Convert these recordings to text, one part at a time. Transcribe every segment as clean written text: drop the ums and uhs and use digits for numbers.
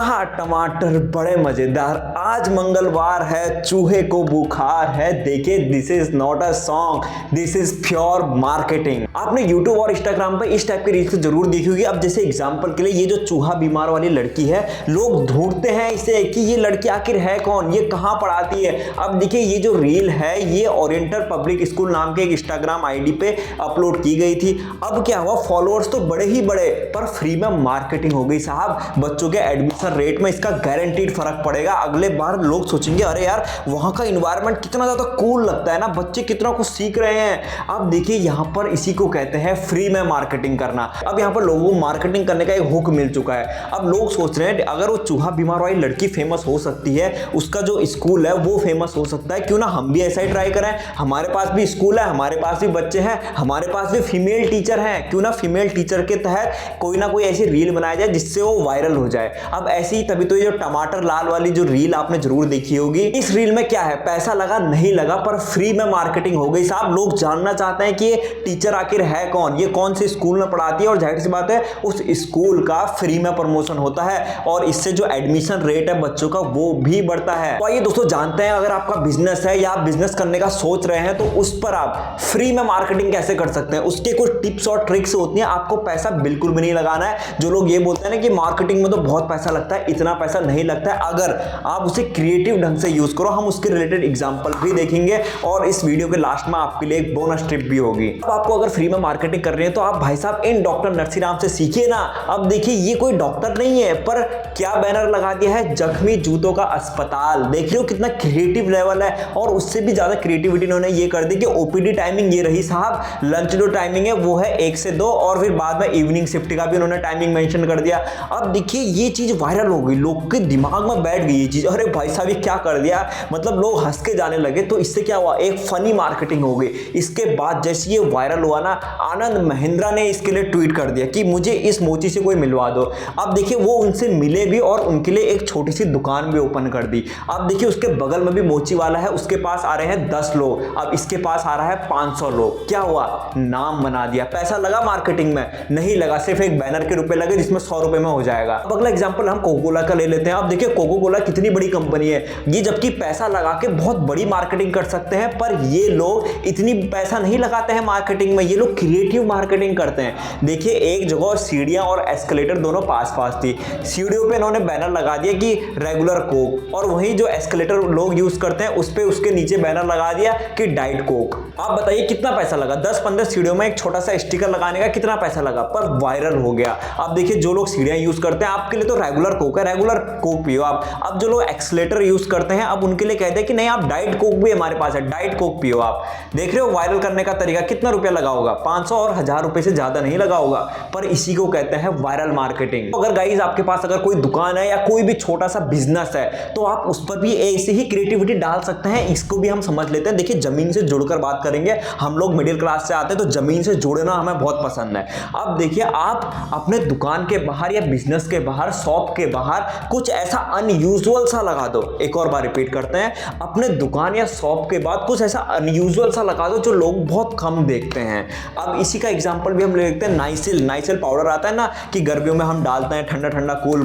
आहा टमाटर बड़े मजेदार, आज मंगलवार है, चूहे को बुखार है। देखिए this is not a song, this is pure marketing. आपने YouTube और Instagram पे इस टाइप की रील्स जरूर देखी होगी। अब जैसे एग्जांपल के लिए ये जो चूहा बीमार वाली लड़की है, लोग ढूंढते हैं इसे कि ये लड़की आखिर है कौन, ये कहाँ पढ़ाती है। अब देखिए ये जो रील है ये ओरिएंटल पब्लिक स्कूल नाम के एक Instagram ID पे अपलोड की गई थी। अब क्या हुआ, फॉलोअर्स तो बड़े ही बड़े, पर फ्री में मार्केटिंग हो गई साहब। बच्चों के एडमिशन रेट में इसका गारंटीड फर्क पड़ेगा। अगले बार लोग सोचेंगे अरे यार वहां का इन्वायरमेंट कितना ज्यादा कूल लगता है ना, बच्चे कितना कुछ सीख रहे हैं। अब देखिए यहाँ पर इसी को कहते हैं फ्री में मार्केटिंग करना। अब यहाँ पर लोगों को मार्केटिंग करने का एक हुक मिल चुका है। अब लोग सोच रहे हैं अगर वो चूहा बीमार वाली लड़की फेमस हो सकती है, उसका जो स्कूल है वो फेमस हो सकता है, क्यों ना हम भी ऐसा ही ट्राई करें। हमारे पास भी स्कूल है, हमारे पास भी बच्चे हैं, हमारे पास भी फीमेल टीचर हैं, क्यों ना फीमेल टीचर के तहत कोई ना कोई ऐसी रील बनाया जाए जिससे वो वायरल हो जाए। अब ऐसी ही तभी तो ये जो टमाटर लाल वाली जो रील आपने जरूर देखी होगी, इस रील में क्या है, पैसा लगा नहीं लगा पर फ्री में मार्केटिंग हो गई साहब। लोग जानना चाहते हैं कि ये टीचर आखिर है कौन, ये कौन से स्कूल में पढ़ाती है, और जाहिर सी बात है उस स्कूल का फ्री में प्रमोशन होता है और इससे जो एडमिशन रेट है बच्चों का वो भी बढ़ता है। तो आइए दोस्तों जानते हैं, अगर आपका बिजनेस है या आप बिजनेस करने का सोच रहे हैं तो उस पर आप फ्री में मार्केटिंग कैसे कर सकते हैं। उसके कुछ टिप्स और ट्रिक्स होती हैं। आपको पैसा बिल्कुल भी नहीं लगाना है। जो लोग ये बोलते हैं ना कि मार्केटिंग में तो बहुत पैसा लगता है, इतना पैसा नहीं लगता है अगर आप उसे क्रिएटिव ढंग से यूज करो। हम उसके रिलेटेड एग्जांपल भी देखेंगे और इस वीडियो के लास्ट में आपके लिए एक बोनस टिप भी होगी। अब आपको अगर फ्री में मार्केटिंग करनी है तो आप भाई साहब इन डॉक्टर नरसिराम से सीखिए ना। अब देखिए ये कोई डॉक्टर नहीं है, पर क्या बैनर लगा दिया है, जख्मी जूतों का अस्पताल। देख रहे हो कितना क्रिएटिव लेवल है। और उससे भी ज्यादा क्रिएटिविटी इन्होंने ये कर दी कि ओपीडी टाइमिंग ये रही साहब, लंच जो टाइमिंग है वो है 1 से 2 और फिर बाद में इवनिंग शिफ्ट का भी उन्होंने टाइमिंग मेंशन कर दिया। अब देखिए ये चीज वायरल हो गई, लोग के दिमाग में बैठ गई ये चीज, अरे भाई साहब ये क्या कर दिया, मतलब लोग हंस के जाने लगे। तो इससे क्या हुआ, एक फनी मार्केटिंग हो गई। इसके बाद जैसे ये वायरल हुआ ना, आनंद महिंद्रा ने इसके लिए ट्वीट कर दिया कि मुझे इस मोची से कोई मिलवा दो। अब देखिए वो उनसे मिले भी और उनके लिए एक छोटी सी दुकान भी ओपन कर दी। अब देखिए उसके बगल में भी मोची वाला है, उसके पास आ रहे हैं 10 लोग, अब इसके पास आ रहा है 500 लोग। क्या हुआ, नाम बना दिया। पैसा लगा मार्केटिंग में नहीं लगा, सिर्फ एक बैनर के रुपए लगे जिसमें 100 रुपए में हो जाएगा। अब अगला एग्जांपल हम कोको कोला का ले लेते हैं। अब देखिए कोको कोला कितनी बड़ी कंपनी है, ये जबकि पैसा लगा के बहुत बड़ी मार्केटिंग कर सकते हैं, पर ये लोग इतनी पैसा नहीं लगाते हैं मार्केटिंग में, ये लोग क्रिएटिव मार्केटिंग करते हैं। देखिए एक जगह सीढ़ियां और एस्केलेटर दोनों पास पास थी, सीढ़ियों पे इन्होंने बैनर लगा दिया कि रेगुलर कोक, और वहीं जो एस्केलेटर लोग यूज करते हैं उस पे उसके नीचे बैनर लगा दिया कि डाइट कोक। आप बताइए कितना पैसा लगा, 10-15 सीढ़ियों में एक छोटा सा स्टिकर लगाने का कितना पैसा लगा, पर वायरल हो गया। अब देखिए जो लोग सीढ़ियां यूज करते हैं आपके लिए तो रेगुलर कोक है, रेगुलर कोक पियो आप। अब जो लोग एक्सलेटर यूज करते हैं अब उनके लिए कहते हैं कि नहीं आप डाइट कोक भी हमारे पास है, डाइट कोक पियो आप। देख रहे हो वायरल करने का तरीका, कितना रुपया लगा होगा, 500 और 1000 रुपए से ज्यादा नहीं लगा होगा, पर इसी को कहते हैं वायरल मार्केटिंग। अगर गाइस आपके पास अगर कोई दुकान है या कोई भी छोटा सा बिजनेस है तो आप उस पर भी ऐसे ही क्रिएटिविटी डाल सकते हैं। इसको भी हम समझ लेते हैं। देखिए जमीन से जुड़कर बात करेंगे, हम लोग मिडिल क्लास से आते हैं तो जमीन से जुड़ना हमें बहुत पसंद है। अब देखिए आप अपने दुकान के बाहर या बिजनेस के बाहर, शॉप के बाहर कुछ ऐसा अनयूजुअल सा लगा दो। एक और बार रिपीट करते हैं, अपने दुकान या शॉप के बाद कुछ ऐसा अनयूजुअल सा लगा दो जो लोग बहुत कम देखते हैं। अब इसी का एग्जांपल भी हम ले लेते हैं, नाइसिल पाउडर आता है ना कि गर्मियों में हम डालते हैं, ठंडा ठंडा कूल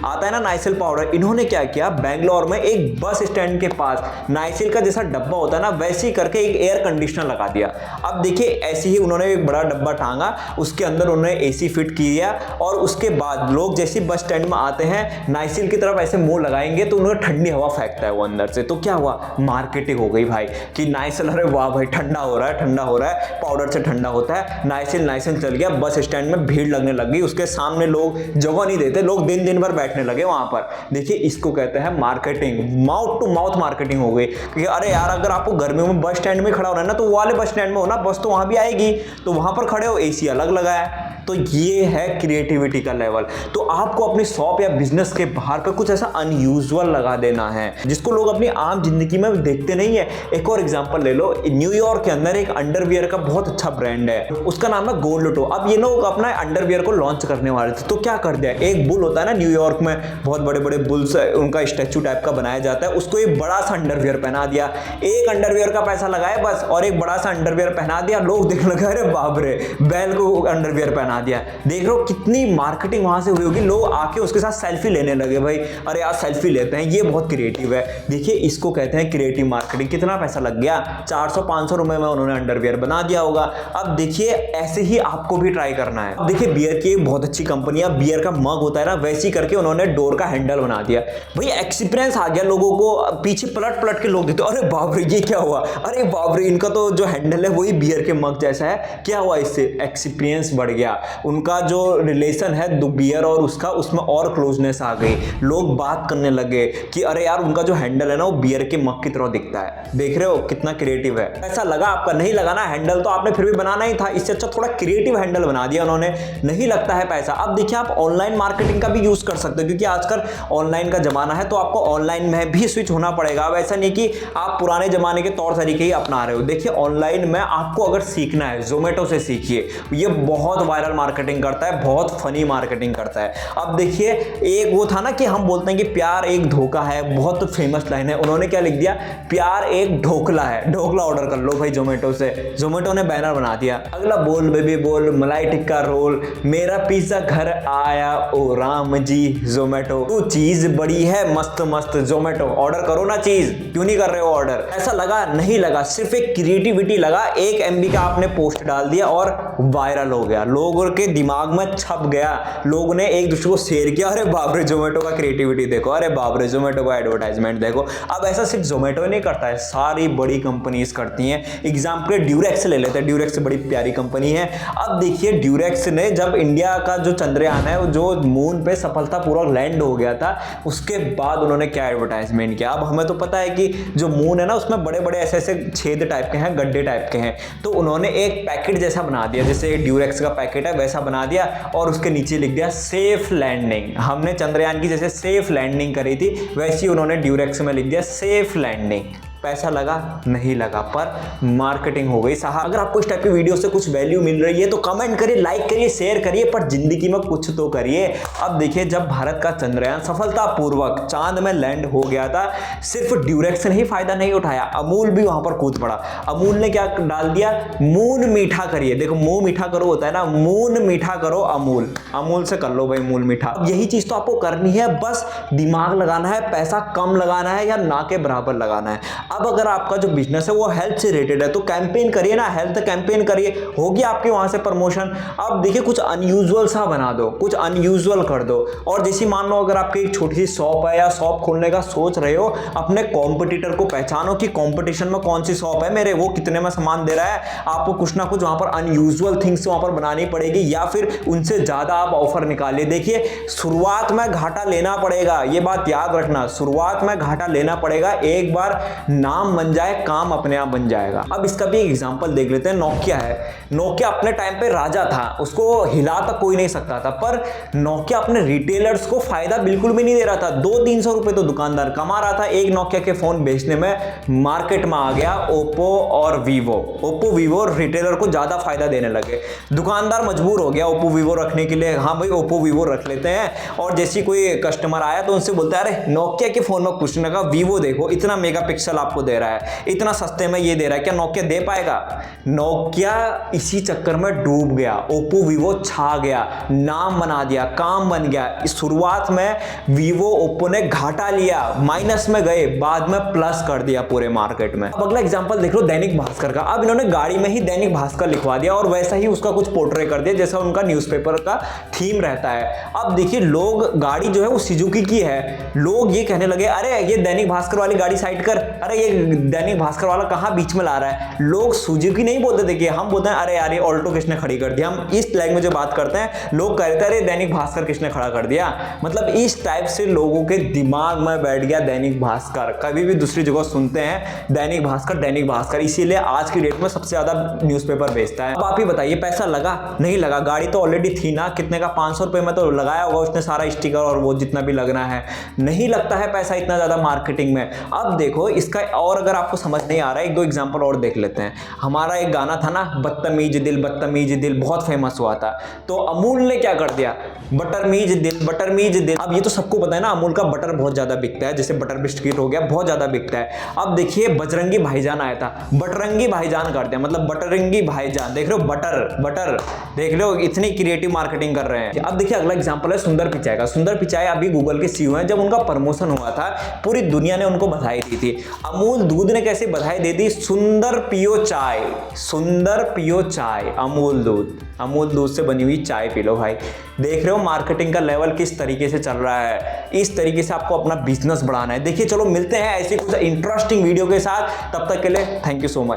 आता है ना नाइसिल पाउडर। इन्होंने क्या किया, बेंगलोर में एक बस स्टैंड के पास नाइसिल का जैसा डब्बा होता है ना वैसे ही करके एक एयर कंडीशनर लगा दिया। अब देखिए ऐसे ही उन्होंने एक बड़ा डब्बा टांगा, उसके अंदर उन्होंने एसी फिट किया और उसके बाद लोग जैसे बस स्टैंड में आते हैं नाइसिल की तरफ ऐसे मुंह लगाएंगे तो उन्हें ठंडी हवा फेंकता है वो अंदर से। तो क्या हुआ, मार्केटिंग हो गई भाई कि नाइसिल, अरे वाह भाई ठंडा हो रहा है, पाउडर से ठंडा होता है, नाइसिल चल गया। बस स्टैंड में भीड़ लगने लगी, उसके सामने लोग जगह नहीं देते, लोग दिन भर बैठने लगे वहां पर। देखिए इसको कहते हैं marketing, mouth to mouth marketing हो गई कि अरे यार अगर आपको गर्मियों में बस स्टैंड में खड़ा होना है ना तो वो वाले बस स्टैंड में हो ना, बस तो वहां भी आएगी तो वहां पर खड़े हो, एसी अलग लगा है। तो ये है क्रिएटिविटी का लेवल। तो आपको अपनी शॉप या बिजनेस के बाहर पे कुछ ऐसा अनयूजुअल लगा देना है जिसको लोग अपनी आम जिंदगी में देखते नहीं है। एक और एग्जांपल ले लो, न्यूयॉर्क के अंदर एक अंडरवियर का बहुत अच्छा ब्रांड है, उसका नाम है गोल्ड टो। अब ये लोग अपना अंडरवियर को लॉन्च करने वाले थे तो क्या कर दिया, एक बुल होता है ना न्यूयॉर्क में, बहुत बड़े बड़े बुल्स उनका स्टैचू टाइप का बनाया जाता है, उसको एक बड़ा सा अंडरवियर पहना दिया। एक अंडरवियर का पैसा लगाया बस और एक बड़ा सा अंडरवियर पहना दिया। लोग देखने लगे अरे बाप रे, बैल को अंडरवियर पहना बना दिया। देख रहे हो कितनी मार्केटिंग वहां से हुई होगी, लोग आके उसके साथ सेल्फी लेने लगे भाई, अरे यार सेल्फी लेते हैं, ये बहुत क्रिएटिव है। देखिए इसको कहते हैं क्रिएटिव मार्केटिंग। कितना पैसा लग गया, 400-500 रुपए में उन्होंने अंडरवियर बना दिया होगा। अब देखिए ऐसे ही आपको भी ट्राई करना है। अब देखिए बियर की बहुत अच्छी कंपनी है, बियर का मग होता है ना, वैसे ही करके उन्होंने डोर का हैंडल बना दिया। भाई एक्सपीरियंस आ गया लोगों को, पीछे पलट पलट के लोग देखते, अरे बाप रे ये क्या हुआ, अरे बाप रे इनका तो जो हैंडल है वही बियर के मग जैसा है, क्या हुआ इससे, एक्सपीरियंस बढ़ गया, उनका जो रिलेशन है बियर और उसका, उसमें और क्लोजनेस आ गई। लोग बात करने लगे कि अरे यार उनका जो हैंडल है ना वो बियर के मग की तरह दिखता है। देख रहे हो कितना क्रिएटिव है। ऐसा लगा आपका, नहीं लगा ना हैंडल तो आपने फिर भी बनाना ही था, इससे अच्छा थोड़ा क्रिएटिव हैंडल बना दिया उन्होंने, नहीं लगता है पैसा। अब देखिए आप ऑनलाइन मार्केटिंग का भी यूज कर सकते हो, क्योंकि आजकल ऑनलाइन का जमाना है, तो आपको ऑनलाइन में भी स्विच होना पड़ेगा। अब ऐसा नहीं कि आप पुराने जमाने के तौर तरीके ही अपना रहे हो। देखिए ऑनलाइन में आपको अगर सीखना है, जोमेटो से सीखिए, ये बहुत वायरल मार्केटिंग करता है, बहुत फनी मार्केटिंग करता है। अब देखिए एक वो था ना कि हम बोलते हैं कि प्यार एक धोखा है, बहुत फेमस लाइन है, उन्होंने क्या लिख दिया, प्यार एक ढोकला है, ढोकला ऑर्डर कर लो भाई जोमेटो से। जोमेटो ने बैनर बना दिया। अगला बोल बेबी बोल, मलाई टिक्का रोल, मेरा पिज्जा घर आया ओ राम जी, जोमेटो तू चीज बड़ी है मस्त मस्त, जोमेटो ऑर्डर करो ना चीज, क्यों नहीं कर रहे हो ऑर्डर। ऐसा लगा, नहीं लगा, सिर्फ एक क्रिएटिविटी लगा, 1 MB का आपने पोस्ट डाल दिया और वायरल हो गया, लोगों के दिमाग में छप गया, लोगों ने एक दूसरे को शेयर किया, अरे बाप रे जोमेटो का क्रिएटिविटी देखो, अरे बाप रे जोमेटो का एडवर्टाइजमेंट देखो। अब ऐसा सिर्फ जोमेटो नहीं करता है, सारी बड़ी कंपनीज करती हैं। एग्जाम्पल ड्यूरेक्स ले लेते हैं, ड्यूरेक्स बड़ी प्यारी कंपनी है। अब देखिए ड्यूरेक्स ने जब इंडिया का जो चंद्रयान है जो मून पे सफलतापूर्वक लैंड हो गया था, उसके बाद उन्होंने क्या एडवर्टाइजमेंट किया। अब हमें तो पता है कि जो मून है ना उसमें बड़े बड़े ऐसे ऐसे छेद टाइप के हैं, गड्ढे टाइप के हैं, तो उन्होंने एक पैकेट जैसा बना दिया, जैसे ड्यूरेक्स का पैकेट है वैसा बना दिया, और उसके नीचे लिख दिया सेफ लैंडिंग। हमने चंद्रयान की जैसे सेफ लैंडिंग करी थी, वैसी उन्होंने ड्यूरेक्स में लिख दिया सेफ लैंडिंग। पैसा लगा, नहीं लगा, पर मार्केटिंग हो गई साहब। अगर आपको इस टाइप की वीडियो से कुछ वैल्यू मिल रही है तो कमेंट करिए, लाइक करिए, शेयर करिए, पर जिंदगी में कुछ तो करिए। अब देखिए जब भारत का चंद्रयान सफलतापूर्वक चांद में लैंड हो गया था, सिर्फ ड्यूरेक्स ने ही फायदा नहीं उठाया, अमूल भी वहां पर कूद पड़ा। अमूल ने क्या डाल दिया, मून मीठा करिए, देखो मुंह मीठा करो होता है ना, मून मीठा करो अमूल, अमूल से कर लो भाई मूल मीठा। यही चीज तो आपको करनी है, बस दिमाग लगाना है, पैसा कम लगाना है या ना के बराबर लगाना है। अब अगर आपका जो बिजनेस है वो हेल्थ से रिलेटेड है तो कैंपेन करिए ना, हेल्थ कैंपेन करिए, होगी आपके वहां से प्रमोशन। अब देखिए कुछ अनयूजुअल सा बना दो, कुछ अनयूजुअल कर दो। और जैसे मान लो अगर आपकी एक छोटी सी शॉप है या शॉप खोलने का सोच रहे हो, अपने कॉम्पिटिटर को पहचानो कि कॉम्पिटिशन में कौन सी शॉप है मेरे, वो कितने में सामान दे रहा है, आपको कुछ ना कुछ वहां पर अनयूजुअल थिंग्स वहां पर बनानी पड़ेगी, या फिर उनसे ज्यादा आप ऑफर निकालिए। देखिए शुरुआत में घाटा लेना पड़ेगा, ये बात याद रखना, शुरुआत में घाटा लेना पड़ेगा, एक बार नाम बन जाए काम अपने आप बन जाएगा। अब इसका भी एक एग्जांपल देख लेते हैं, नोकिया है। नोकिया अपने टाइम पे राजा था, उसको हिला तक कोई नहीं सकता था, पर नोकिया अपने रिटेलर्स को फायदा बिल्कुल भी नहीं दे रहा था। 200-300 रुपए तो दुकानदार कमा रहा था एक नोकिया के फोन बेचने में। मार्केट में आ गया ओप्पो और वीवो, ओप्पो वीवो रिटेलर को ज्यादा फायदा देने लगे, दुकानदार मजबूर हो गया ओप्पो वीवो रखने के लिए, हाँ भाई ओप्पो वीवो रख लेते हैं। और जैसी कोई कस्टमर आया तो उनसे बोलता है अरे नोकिया के फोन में कुछ ना, वीवो देखो इतना मेगापिक्सल आपको दे रहा है, इतना सस्ते में ये दे रहा है, क्या नोकिया दे पाएगा? नोकिया इसी चक्कर में डूब गया, ओप्पो वीवो छा गया, नाम बना दिया, काम बन गया। इस शुरुआत में वीवो ओप्पो ने घाटा लिया, माइनस में गए, बाद में प्लस कर दिया पूरे मार्केट में। अब अगला एग्जांपल देख लो दैनिक भास्कर का। अब इन्होंने गाड़ी में ही दैनिक भास्कर लिखवा दिया और वैसा ही उसका कुछ पोर्ट्रे कर दिया जैसा उनका न्यूज़पेपर का थीम रहता है। अब देखिए लोग, गाड़ी जो है वो सुजुकी की है, लोग ये कहने लगे अरे ये दैनिक भास्कर वाली गाड़ी साइड कर, अरे ये दैनिक भास्कर वाला कहां बीच में ला रहा है। लोग सुजुकी नहीं बोलते थे कि हम बोलते हैं अरे यार ये ऑल्टो किसने खड़ी कर दिया, हम इस लैंग्वेज में बात करते हैं, लोग कहते हैं अरे दैनिक भास्कर किसने खड़ा कर दिया। मतलब इस टाइप से लोगों के दिमाग में बैठ गया दैनिक भास्कर, कभी भी दूसरी जगह सुनते हैं दैनिक भास्कर दैनिक भास्कर, इसीलिए आज की डेट में सबसे ज्यादा न्यूज़पेपर बेचता है। अब आप ही बताइए पैसा लगा नहीं लगा? गाड़ी तो ऑलरेडी थी ना, कितने का 500 रुपए में तो लगाया होगा उसने सारा स्टिकर और वो जितना भी लगना है, नहीं लगता है पैसा इतना ज्यादा मार्केटिंग में। अब देखो इसका और अगर आपको समझ नहीं आ रहा है, एक दो एग्जांपल और देख लेते हैं। हमारा एक गाना था ना, बदतमीज दिल, बहुत फेमस हुआ था। तो अमूल ने क्या कर दिया, बटरमीज दिल। अब ये तो सबको पता है ना, अमूल का बटर बहुत ज्यादा बिकता है, जैसे बटर बिस्किट हो गया, बहुत ज्यादा बिकता है। अब देखिए बजरंगी भाईजान आया था, बटरंगी भाईजान कर दिया, मतलब बटरंगी भाईजान। देख रहे हो, बटर देख रहे हो, इतनी क्रिएटिव मार्केटिंग कर रहे हैं। अब देखिए अगला एग्जांपल है सुंदर पिचाई का। सुंदर पिचाई अभी गूगल के सीईओ हैं। जब उनका प्रमोशन हुआ था, पूरी दुनिया ने उनको बधाई दी थी। अमूल दूध ने कैसे बधाई दे दी, सुंदर पियो चाय, अमूल दूध से बनी हुई चाय पी लो भाई। देख रहे हो मार्केटिंग का लेवल किस तरीके से चल रहा है। इस तरीके से आपको अपना बिजनेस बढ़ाना है। देखिए चलो मिलते हैं ऐसी कुछ इंटरेस्टिंग वीडियो के साथ, तब तक के लिए थैंक यू सो मच।